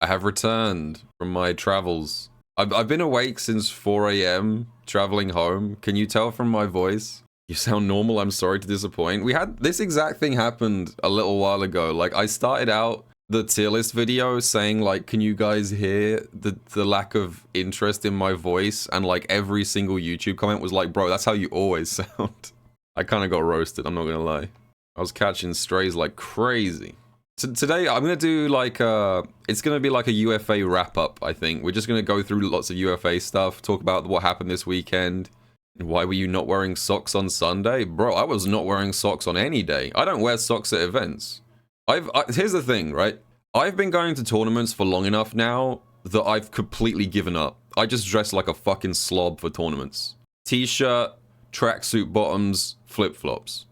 have returned from my travels. I've been awake since 4 a.m. traveling home. Can you tell from my voice? You sound normal, I'm sorry to disappoint. We had this exact thing happened a little while ago. Like, I started out the tier list video saying, like, can you guys hear the lack of interest in my voice? And like every single YouTube comment was like, bro, that's how you always sound. I kind of got roasted, I'm not gonna lie. I was catching strays like crazy. So today I'm gonna do like it's gonna be like a UFA wrap up, I think. We're just gonna go through lots of UFA stuff, talk about what happened this weekend. Why were you not wearing socks on Sunday? Bro, I was not wearing socks on any day. I don't wear socks at events. Here's the thing, right? I've been going to tournaments for long enough now that I've completely given up. I just dress like a fucking slob for tournaments. T-shirt, tracksuit bottoms, flip-flops.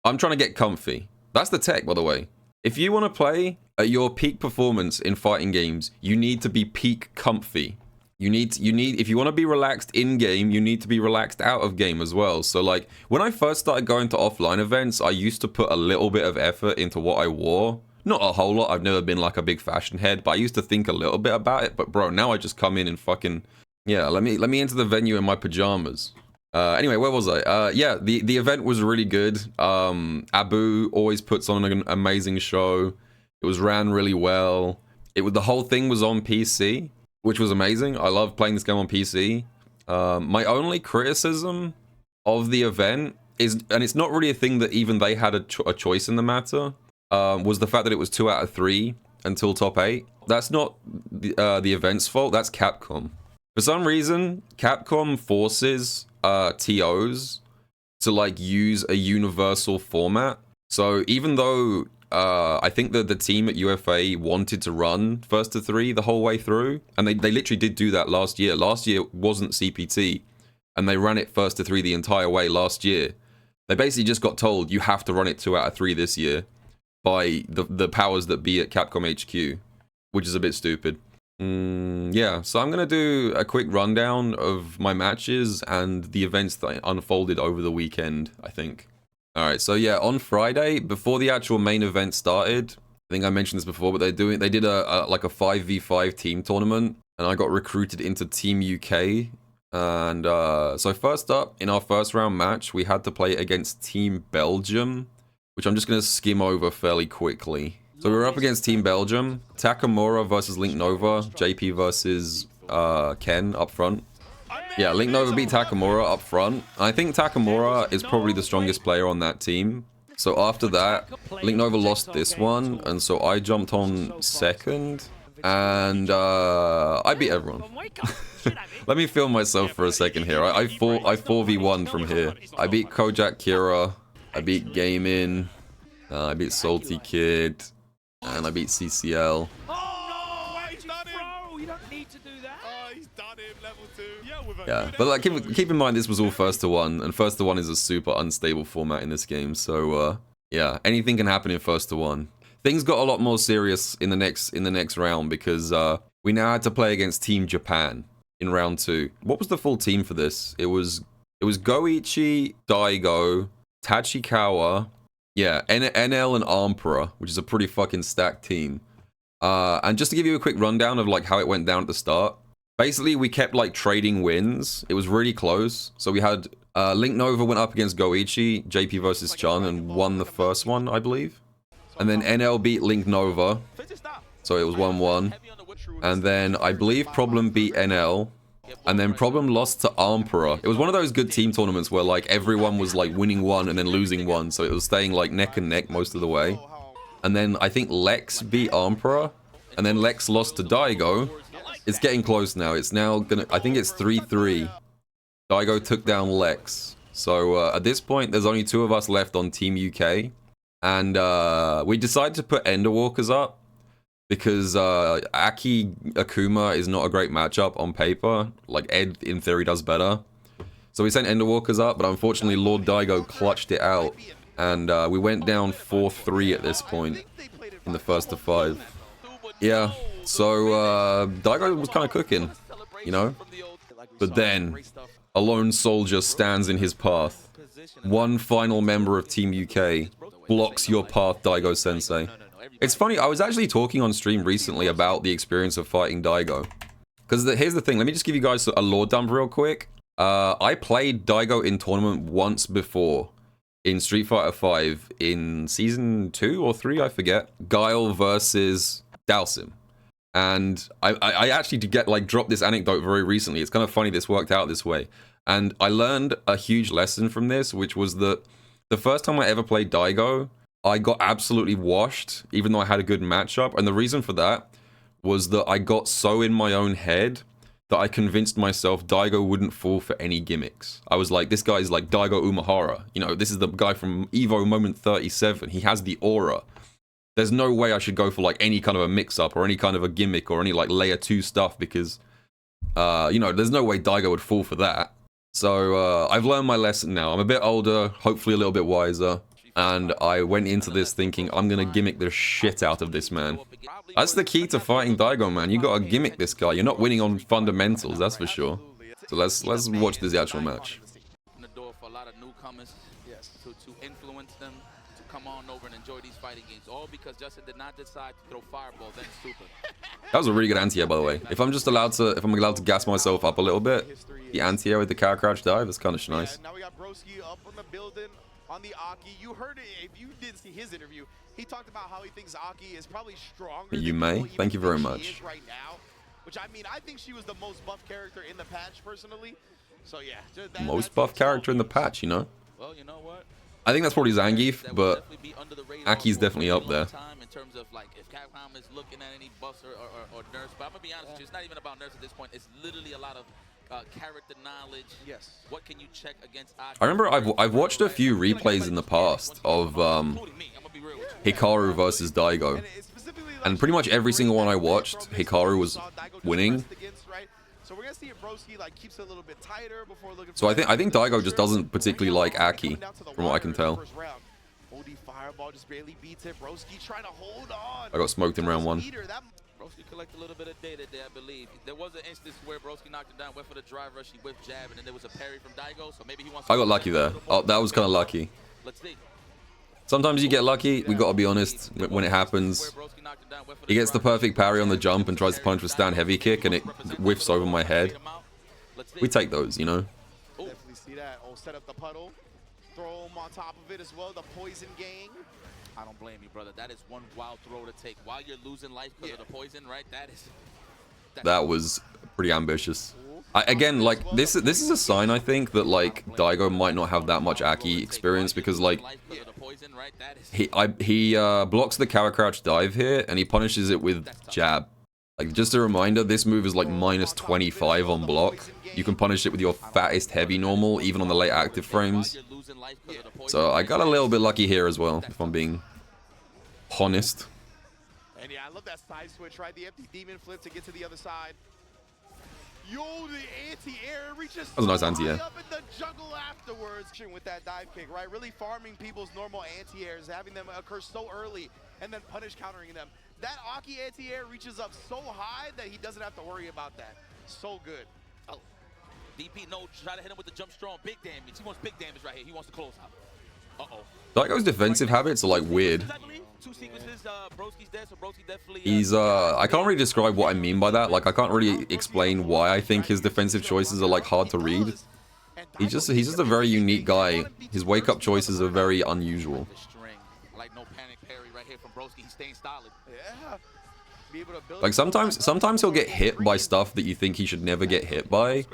I'm trying to get comfy. That's the tech, by the way. If you want to play at your peak performance in fighting games, you need to be peak comfy. You need, if you want to be relaxed in-game, you need to be relaxed out of game as well. So like, when I first started going to offline events, I used to put a little bit of effort into what I wore. Not a whole lot, I've never been like a big fashion head, but I used to think a little bit about it. But bro, now I just come in and fucking, yeah, let me into the venue in my pajamas. Anyway, where was I? Yeah, the event was really good. Abu always puts on an amazing show. It was ran really well. The whole thing was on PC, which was amazing. I love playing this game on PC. My only criticism of the event is, and it's not really a thing that even they had a choice in the matter, was the fact that it was 2 out of 3 until top 8. That's not the event's fault, that's Capcom. For some reason, Capcom forces TOs to like use a universal format. So even though I think that the team at UFA wanted to run first to 3 the whole way through, and they literally did do that last year. Last year wasn't CPT, and they ran it first to 3 the entire way last year. They basically just got told, you have to run it 2 out of 3 this year by the powers that be at Capcom HQ, which is a bit stupid. Yeah, so I'm gonna do a quick rundown of my matches and the events that unfolded over the weekend, I think. Alright, so yeah, on Friday, before the actual main event started, I think I mentioned this before, but they did like a 5v5 team tournament, and I got recruited into Team UK. And so first up, in our first round match, we had to play against Team Belgium, which I'm just gonna skim over fairly quickly. So we were up against Team Belgium, Takamura versus Link Nova, JP versus Ken up front. Yeah, Link Nova beat Takamura up front. I think Takamura is probably the strongest player on that team. So after that, Link Nova lost this one, and so I jumped on second, and I beat everyone. Let me film myself for a second here. I 4v1 from here. I beat Kojak Kira, I beat Gaming, I beat Salty Kid, and I beat CCL. Yeah, but like keep in mind this was all first to 1, and first to 1 is a super unstable format in this game. So yeah, anything can happen in first to 1. Things got a lot more serious in the next round because we now had to play against Team Japan in round 2. What was the full team for this? It was Goichi, Daigo, Tachikawa, yeah, NL and Emperor, which is a pretty fucking stacked team. And just to give you a quick rundown of like how it went down at the start. Basically, we kept like trading wins. It was really close. So we had Link Nova went up against Goichi, JP versus Chun, and won the first one, I believe. And then NL beat Link Nova, so it was 1-1. And then I believe Problem beat NL. And then Problem lost to Emperor. It was one of those good team tournaments where like everyone was like winning 1 and then losing 1. So it was staying like neck and neck most of the way. And then I think Lex beat Emperor. And then Lex lost to Daigo. It's getting close now. It's now gonna, I think it's 3-3. Daigo took down Lex. So at this point, there's only 2 of us left on Team UK. And we decided to put Enderwalkers up. Because Aki Akuma is not a great matchup on paper. Like, Ed, in theory, does better. So we sent Enderwalkers up, but unfortunately, Lord Daigo clutched it out. And we went down 4-3 at this point in the first to 5. Yeah, so Daigo was kind of cooking, you know? But then, a lone soldier stands in his path. One final member of Team UK blocks your path, Daigo-sensei. It's funny, I was actually talking on stream recently about the experience of fighting Daigo. Because here's the thing, let me just give you guys a lore dump real quick. I played Daigo in tournament once before. In Street Fighter V in Season 2 or 3, I forget. Guile versus Dalsim. And I actually did get, like, dropped this anecdote very recently. It's kind of funny this worked out this way. And I learned a huge lesson from this, which was that the first time I ever played Daigo, I got absolutely washed, even though I had a good matchup. And the reason for that was that I got so in my own head that I convinced myself Daigo wouldn't fall for any gimmicks. I was like, this guy's like Daigo Umehara. You know, this is the guy from Evo Moment 37. He has the aura. There's no way I should go for like any kind of a mix-up or any kind of a gimmick or any like layer 2 stuff because, you know, there's no way Daigo would fall for that. So I've learned my lesson now. I'm a bit older, hopefully a little bit wiser. And I went into this thinking, I'm gonna gimmick the shit out of this man. That's the key to fighting Daigo, man. You gotta gimmick this guy. You're not winning on fundamentals, that's for sure. So let's watch this actual match. The door for a lot of newcomers, to influence them to come on over and enjoy these fighting games. All because Justin did not decide to throw fireball, then super. That was a really good anti-air, by the way. If I'm allowed to gas myself up a little bit, the anti-air with the cow crouch dive, that's kind of nice. Now we got Broski up on the building. On the Aki, you heard it. If you didn't see his interview, he talked about how he thinks Aki is probably stronger. You may. Thank you very much. Right now, which I mean, I think she was the most buff character in the patch personally. So yeah, Most buff character in the patch, you know. Well, you know what? I think that's probably Zangief, but Aki's definitely up there. In terms of like if Capcom is looking at any buffs or nerfs, but I'm gonna be honest with you, it's not even about nerfs at this point. It's literally a lot of character knowledge. Yes. What can you check against Aki? I remember I've watched a few replays in the past of Hikaru versus Daigo, and pretty much every single one I watched, Hikaru was winning. So we're gonna see if Broski like keeps it a little bit tighter before looking. So I think Daigo just doesn't particularly like Aki, from what I can tell. Fireball just barely beats it. Broski trying to hold on. I got smoked in round 1. Broski collect a little bit of data there, I believe. There was an instance where Broski knocked him down, went for the drive rush, he whipped jab, and then there was a parry from Daigo, so maybe he wants to... I got lucky there. Oh, that was kind of lucky. Let's see. Sometimes you get lucky, we gotta be honest, when it happens. He gets the perfect parry on the jump and tries to punch with stand heavy kick, and it whiffs over my head. We take those, you know? Definitely see that. Oh, set up the puddle. Throw him on top of it as well, the poison gang. I don't blame you, brother. That is one wild throw to take while you're losing life because of the poison, right? That was pretty ambitious. Again, like this is a sign, I think, that like Daigo might not have that much Aki experience because like he blocks the cower crouch dive here and he punishes it with jab. Like just a reminder, this move is like minus 25 on block. You can punish it with your fattest heavy normal, even on the late active frames. So I got a little bit lucky here as well, if I'm being honest. And yeah, I love that side switch, right? The empty demon flip to get to the other side. Yo, the anti-air reaches that was a nice anti-air. up in the jungle afterwards. With that dive kick, right? Really farming people's normal anti-airs, having them occur so early, and then punish countering them. That Aki anti-air reaches up so high that he doesn't have to worry about that. So good. Oh, DP, no, try to hit him with the jump strong. Big damage. He wants big damage right here. He wants to close out. Uh-oh. Daigo's defensive habits are like weird. He's I can't really describe what I mean by that. Like I can't really explain why I think his defensive choices are like hard to read. He's just a very unique guy. His wake up choices are very unusual. Like sometimes he'll get hit by stuff that you think he should never get hit by.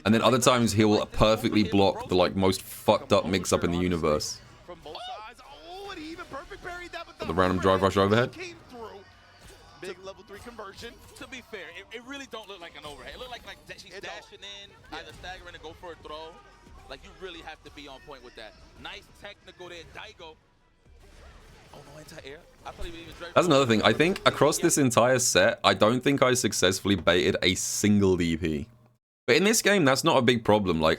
And then other times he'll perfectly block the like most fucked up mix up in the universe. The random drive rush overhead. Big level 3 conversion. To be fair, it really don't look like an overhead. It look like she's dashing in, either staggering to go for a throw. Like you really have to be on point with that. Nice technical there, Daigo. Oh no, anti-air. I thought he would even drive. That's another thing. I think across this entire set, I don't think I successfully baited a single DP. But in this game, that's not a big problem. Like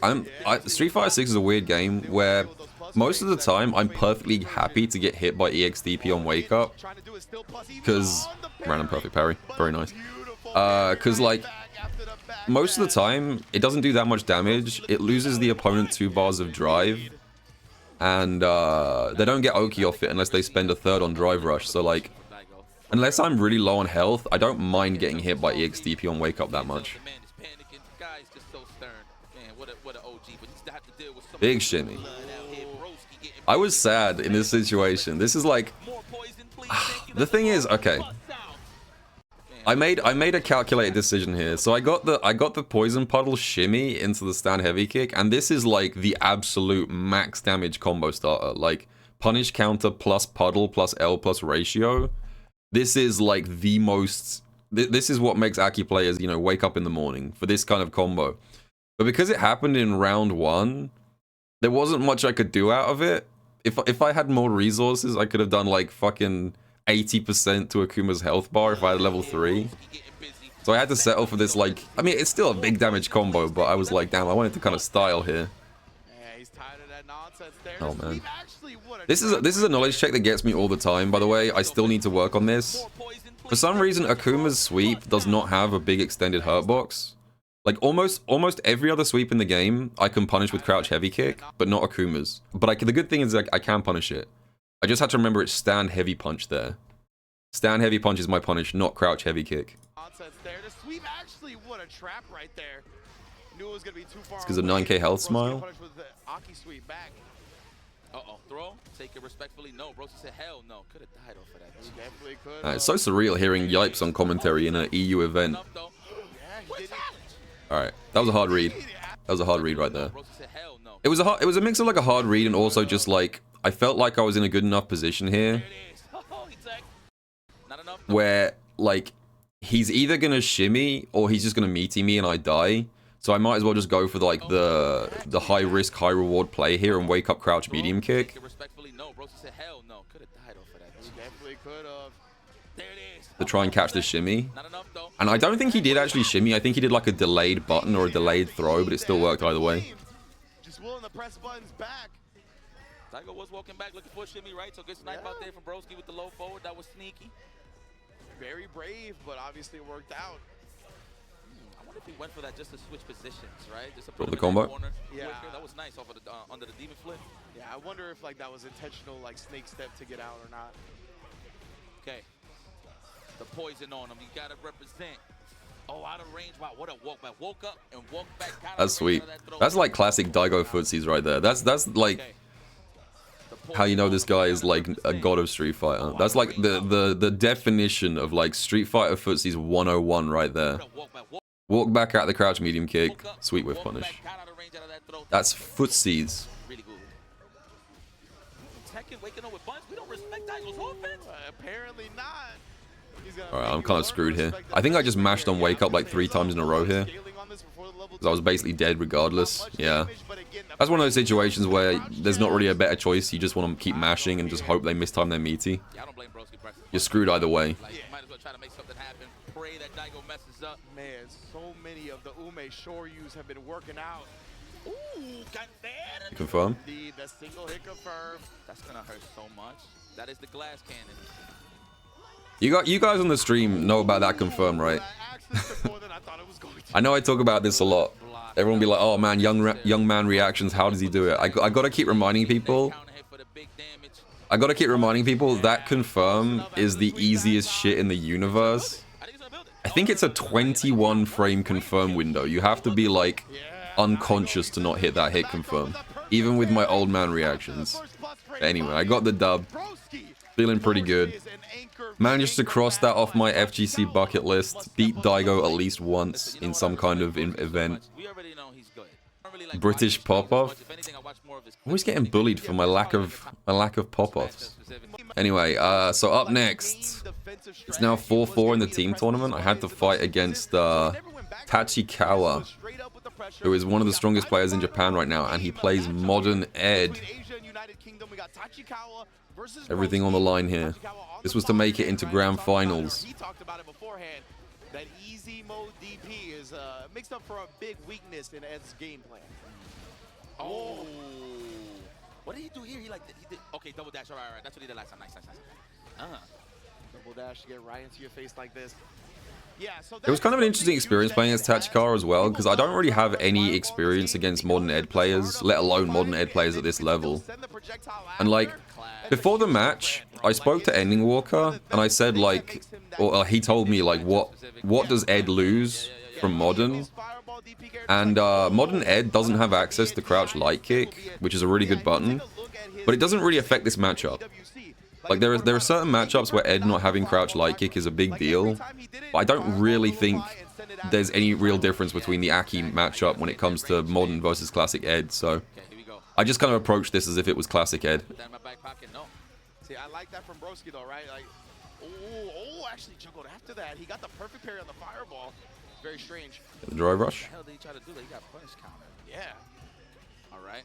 Street Fighter 6 is a weird game where most of the time I'm perfectly happy to get hit by EXDP on wake up because random perfect parry, very nice. Because like most of the time it doesn't do that much damage. It loses the opponent 2 bars of drive, and they don't get Oki off it unless they spend a third on Drive Rush. So like, unless I'm really low on health, I don't mind getting hit by EXDP on Wake Up that much. Big shimmy. I was sad in this situation. This is like, the thing is, okay. I made a calculated decision here. So I got the poison puddle shimmy into the stand heavy kick, and this is like the absolute max damage combo starter. Like punish counter plus puddle plus L plus ratio. This is like the most. This is what makes Aki players, you know, wake up in the morning for this kind of combo. But because it happened in round 1, there wasn't much I could do out of it. If I had more resources, I could have done like fucking 80% to Akuma's health bar if I had level 3. So I had to settle for this, like, I mean, it's still a big damage combo, but I was like, damn, I wanted to kind of style here. Oh man. This is a knowledge check that gets me all the time, by the way. I still need to work on this. For some reason, Akuma's sweep does not have a big extended hurt box. Like, almost every other sweep in the game, I can punish with crouch heavy kick, but not Akuma's. But the good thing is, like, I can punish it. I just had to remember it's stand heavy punch there. Stand heavy punch is my punish, not crouch heavy kick. It's because of 9k health smile. Throw. Take it respectfully. No, bro. Said hell no. Could have died off of that. Definitely could. It's so surreal hearing Yipes on commentary in an EU event. Alright, that was a hard read. That was a hard read right there. It was a mix of like a hard read and also just like, I felt like I was in a good enough position here where like he's either gonna shimmy or he's just gonna meaty me and I die. So I might as well just go for like the high risk, high reward play here and wake up crouch medium kick. To try and catch the shimmy. And I don't think he did actually shimmy. I think he did like a delayed button or a delayed throw, but it still worked either way. Just willing to press buttons back. Daigo was walking back looking for a shimmy, right? So good snipe out there from Broski with the low forward. That was sneaky. Very brave, but obviously it worked out. I wonder if he went for that just to switch positions, right? Just to put the combo. Yeah, that was nice off of the under the demon flip. Yeah, I wonder if like that was intentional, like snake step to get out or not. Okay, the poison on him. You gotta represent. Oh, out of range. Wow, what a walk back. Woke up and walked back. That's sweet. That's like classic Daigo footsies right there. That's like how you know this guy is like a god of Street Fighter. That's like the definition of like Street Fighter footsies 101 right there. Walk back at the crouch medium kick, sweet whiff punish. That's footsies. Apparently not. Alright, I'm kind of screwed here. I think I just mashed on wake up like 3 times in a row here. Because I was basically dead regardless. Yeah. That's one of those situations where there's not really a better choice. You just want to keep mashing and just hope they mistime their meaty. You're screwed either way. Man, so many of the Ume Shoryus have been working out. Ooh, Confirm. The single hit confirm. That's gonna hurt so much. That is the glass cannon. You guys on the stream know about that confirm, right? I know I talk about this a lot. Everyone be like, "Oh man, young man reactions. How does he do it?" I gotta keep reminding people. That confirm is the easiest shit in the universe. I think it's a 21 frame confirm window. You have to be like unconscious to not hit that hit confirm, even with my old man reactions. Anyway, I got the dub. Feeling pretty good. Managed to cross that off my FGC bucket list. Beat Daigo at least once in some kind of event. British pop-off. I'm always getting bullied for my lack of pop-offs. Anyway, so up next, it's now 4-4 in the team tournament. I had to fight against Tachikawa, who is one of the strongest players in Japan right now, and he plays Modern Ed. Everything on the line here. This was to make it into grand finals. He talked about it beforehand. That easy mode DP is mixed up for a big weakness in Ed's game plan. Oh. What did he do here? He did, okay, double dash. All right. That's what he did last time. Nice. Double dash to get right into your face like this. It was kind of an interesting experience playing as Tachikara as well, because I don't really have any experience against modern Ed players, let alone modern Ed players at this level. And like, before the match, I spoke to Ending Walker, and I said like, or he told me like, what does Ed lose from modern? And modern Ed doesn't have access to crouch light kick, which is a really good button, but it doesn't really affect this matchup. Like, there are certain matchups where Ed not having crouch light kick is a big deal, but I don't really think there's any real difference between the Aki matchup when it comes to modern versus classic Ed, so I just kind of approached this as if it was classic Ed. See, I like that from Broski though, right? Like, oh, actually juggled after that. He got the perfect parry on the fireball. Very strange. The drive rush. What the hell did he try to do? He got punish counter. Yeah. All right.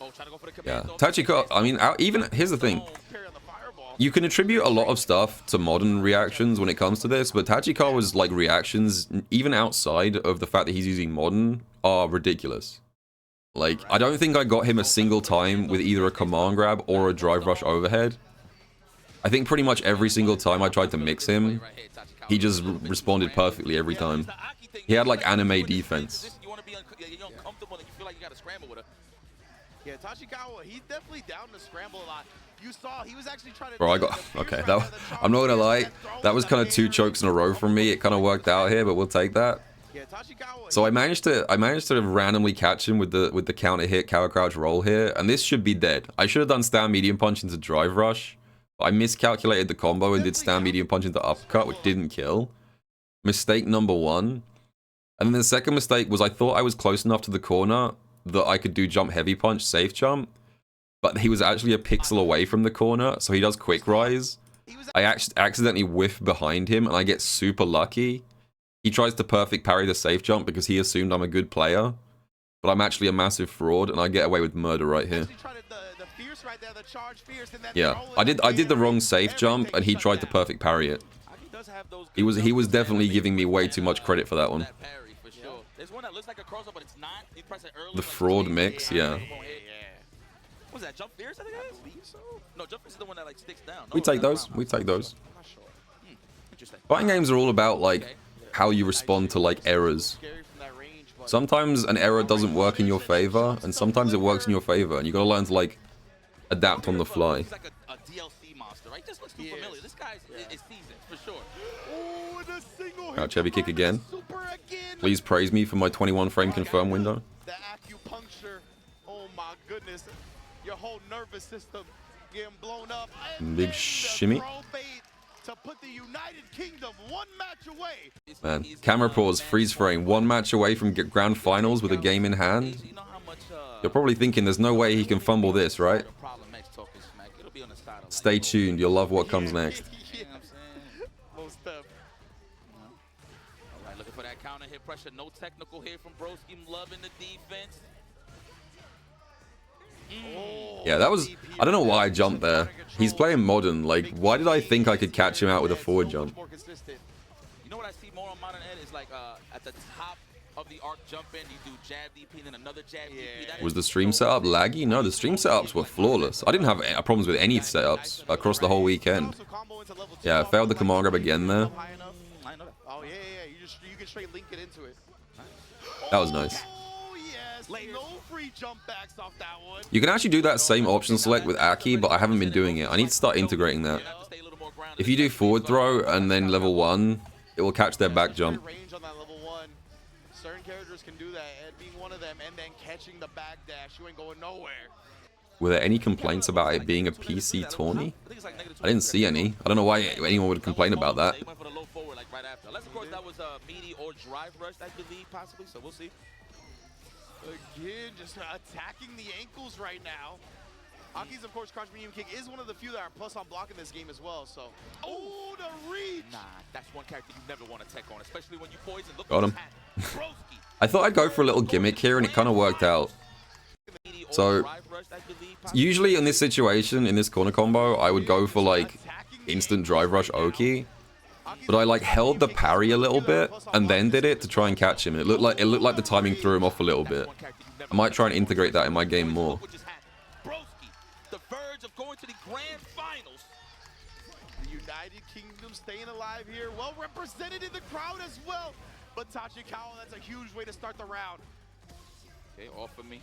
Oh, try to go for the Yeah, command. Tachikara, I mean, even, here's the thing. You can attribute a lot of stuff to modern reactions when it comes to this, but Tachikara's like reactions, even outside of the fact that he's using modern, are ridiculous. Like, I don't think I got him a single time with either a command grab or a drive rush overhead. I think pretty much every single time I tried to mix him, he just responded perfectly every time. He had like anime defense. Yeah, Tachikawa, he's definitely down to scramble a lot. You saw he was actually trying to. Bro, I got okay. I'm not gonna lie, that was kind of 2 chokes in a row from me. It kind of worked out here, but we'll take that. So I managed to randomly catch him with the counter hit, counter crouch roll here, and this should be dead. I should have done stand medium punch into drive rush, but I miscalculated the combo and did stand medium punch into uppercut, which didn't kill. Mistake number 1. And then the second mistake was I thought I was close enough to the corner that I could do jump heavy punch, safe jump, but he was actually a pixel away from the corner, so he does quick rise. I accidentally whiff behind him, and I get super lucky. He tries to perfect parry the safe jump because he assumed I'm a good player, but I'm actually a massive fraud, and I get away with murder right here. Yeah, I did the wrong safe jump, and he tried to perfect parry it. He was definitely giving me way too much credit for that one. The fraud mix, yeah. Was that jump fierce? I believe so. No, jump fierce is the one that like sticks down. We take those. We take those. Fighting games are all about like how you respond to like errors. Sometimes an error doesn't work in your favor, and sometimes it works in your favor, and you gotta learn to like adapt on the fly. He's like a DLC monster, right? Just looks too familiar. This guy is seasoned for sure. Crouch heavy kick again. Please praise me for my 21 frame confirm window. The acupuncture. Oh my goodness. Your whole nervous system getting blown up. Big shimmy. To put the United Kingdom 1 match away. Man, camera pause, freeze frame, 1 match away from grand finals with a game in hand. You're probably thinking there's no way he can fumble this, right? Stay tuned, you'll love what comes next. Alright, looking for that counter hit pressure. No technical here from Broski. Loving the defense. Yeah, that was... I don't know why I jumped there. He's playing modern. Like, why did I think I could catch him out with a forward jump? You know what I see more on modern Ed is like at the top of the arc jump in, you do jab DP and then another jab DP. Was the stream setup laggy? No, the stream setups were flawless. I didn't have problems with any setups across the whole weekend. Yeah, I failed the command grab again there. Oh yeah, you can straight link it into it. That was nice. No free jump backs off that one. You can actually do that same option select with Aki, but I haven't been doing it. I need to start integrating that. If you do forward throw and then level 1, it will catch their back jump. Certain characters can do that, Ed being one of them, and then catching the back dash. You ain't going nowhere. Were there any complaints about it being a PC tourney? I didn't see any. I don't know why anyone would complain about that. Unless, of course, that was a meaty or drive rush, I believe, possibly, so we'll see. Again, just attacking the ankles right now. Aki's, of course, crouch medium kick is one of the few that are plus on block in this game as well, so. Oh, the reach! Nah, that's one character you never want to tech on, especially when you poison. Look Got him. I thought I'd go for a little gimmick here, and it kind of worked out. So, usually in this situation, in this corner combo, I would go for, like, instant drive rush Oki. But I like held the parry a little bit and then did it to try and catch him. And it looked like the timing threw him off a little bit. I might try and integrate that in my game more. The verge of going to the grand finals. The United Kingdom staying alive here. Well represented in the crowd as well. But Tachikawa, that's a huge way to start the round. Okay, off of me.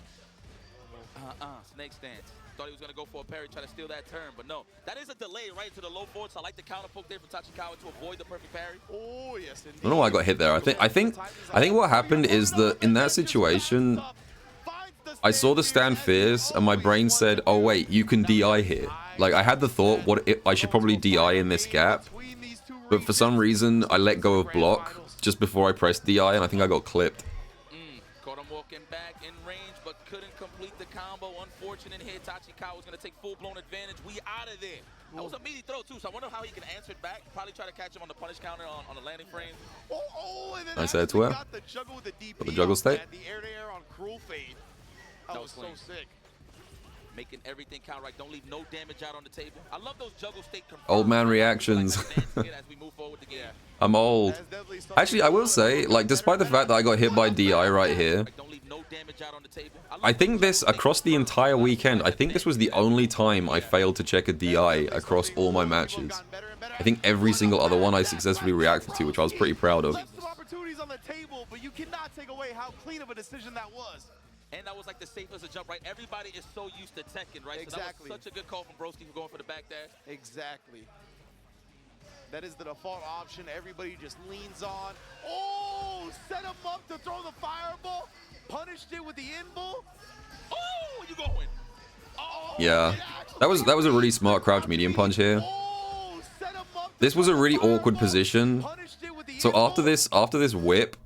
Snake stance. Thought he was going to go for a parry, try to steal that turn, but no. That is a delay right to the low forward, so I like the counter poke there from Tachikawa to avoid the perfect parry. Oh, yes, indeed. I don't know why I got hit there. I think what happened is that in that situation, I saw the stand fierce, and my brain said, "Oh wait, you can DI here." Like I had the thought, I should probably DI in this gap, but for some reason I let go of block just before I pressed DI, and I think I got clipped. Caught him walking back in range, but couldn't complete the combo. Unfortunate hit. Tachikawa was going to take full-blown advantage. We out of there. That was a meaty throw, too, so I wonder how he can answer it back. Probably try to catch him on the punish counter on the landing frame. And then Nice air to air. got the juggle with the DP. For the juggle state. The air-to-air on Cruel Fade. That was so sick. Making everything count right. Don't leave no damage out on the table. I love those juggle state confirmed. Old man reactions. As we move forward with the game. I'm old. Actually, I will say, like, despite the fact that I got hit by DI right here, I think this, across the entire weekend, I think this was the only time I failed to check a DI across all my matches. I think every single other one I successfully reacted to, which I was pretty proud of. Some opportunities on the table, but you cannot take away how clean of a decision that was. And that was like the safest jump, right? Everybody is so used to Tekken, right? Exactly. So that was such a good call from Broski for going for the back dash. Exactly. That is the default option. Everybody just leans on. Oh, set him up to throw the fireball. Punished it with the in-bull. Oh, where you going? Oh, Yeah, that was a really smart crouch medium punch here. Oh, set him up. This was a really awkward position. So after this whip,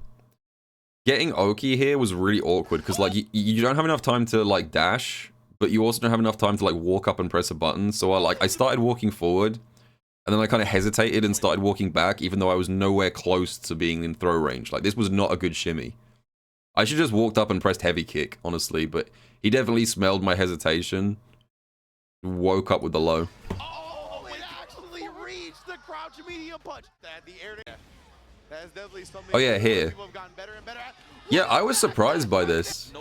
getting Oki here was really awkward because like you don't have enough time to like dash, but you also don't have enough time to like walk up and press a button. So I started walking forward, and then I kind of hesitated and started walking back, even though I was nowhere close to being in throw range. Like this was not a good shimmy. I should just walked up and pressed heavy kick, honestly, but he definitely smelled my hesitation. Woke up with the low. Oh, it actually reached the crouch medium punch. The air. That's definitely something. Oh yeah, here. People have gotten better and better at. Yeah, I was surprised by this.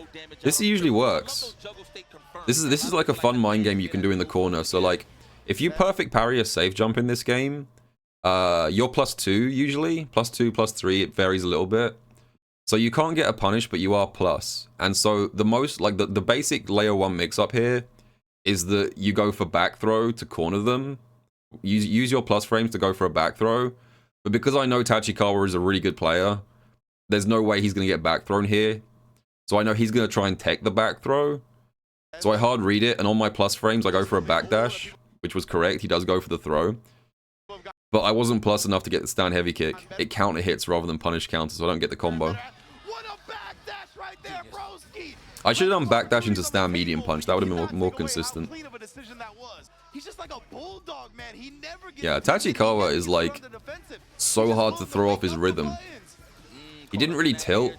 This usually works. This is like a fun mind game you can do in the corner. So like, if you perfect parry a safe jump in this game, you're +2 usually. +2, +3, it varies a little bit. So you can't get a punish, but you are plus. And so the most, like the basic layer 1 mix-up here is that you go for back throw to corner them. Use your plus frames to go for a back throw. But because I know Tachikawa is a really good player, there's no way he's going to get back thrown here. So I know he's going to try and tech the back throw. So I hard read it, and on my plus frames, I go for a back dash, which was correct. He does go for the throw. But I wasn't plus enough to get the stand heavy kick. It counter hits rather than punish counter, so I don't get the combo. I should have done back dash into stand medium punch. That would have been more consistent. Yeah, Tachikawa is like so hard to throw off his rhythm. He didn't really tilt.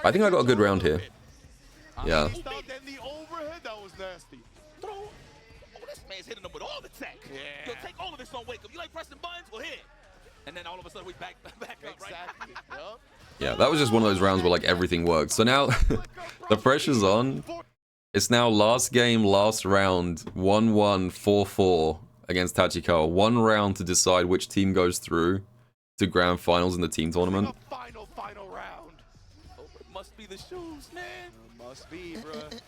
I think I got a good round here. Yeah. This man's hitting them with all the tech. He'll take all of this on wake up. You like pressing buttons? Well, hit. And then all of a sudden we back up, right? Yeah, that was just one of those rounds where like everything worked. So now the pressure's on. It's now last game, last round, 1-1, 4-4 against Tachikawa. One round to decide which team goes through to grand finals in the team tournament. Final round. Oh, it must be the shoes, man. Must be, bruh.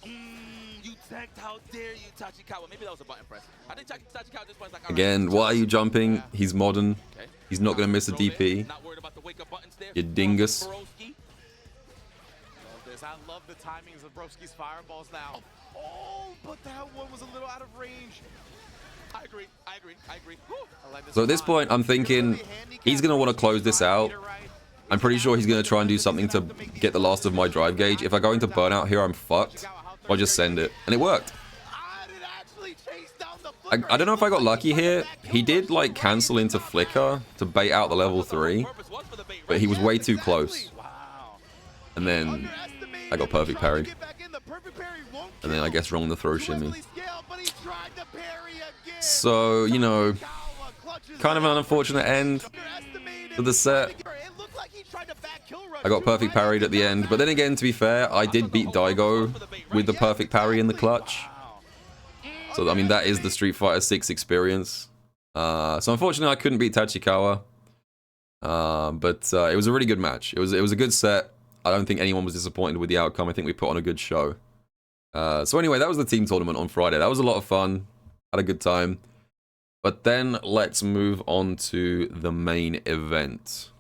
You teched, how dare you, Tachikawa. Maybe that was a button press. I think Tachikawa at this point is like, Again, why are you jumping? He's modern. He's not going to miss a DP. You dingus. I love the timings of Broski's fireballs now. Oh, but that one was a little out of range. I agree. So at this point, I'm thinking he's going to want to close this out. I'm pretty sure he's going to try and do something to get the last of my drive gauge. If I go into burnout here, I'm fucked. I'll just send it. And it worked. I don't know if I got lucky here. He did like cancel into flicker to bait out the level 3. But he was way too close. And then I got perfect parry. And then I guess wrong the throw shimmy. So, you know, kind of an unfortunate end to the set. I got perfect parried at the end. But then again, to be fair, I did beat Daigo with the perfect parry in the clutch. So, I mean, that is the Street Fighter 6 experience. So, unfortunately, I couldn't beat Tachikawa. But it was a really good match. It was a good set. I don't think anyone was disappointed with the outcome. I think we put on a good show. So anyway, that was the team tournament on Friday. That was a lot of fun. Had a good time. But then let's move on to the main event.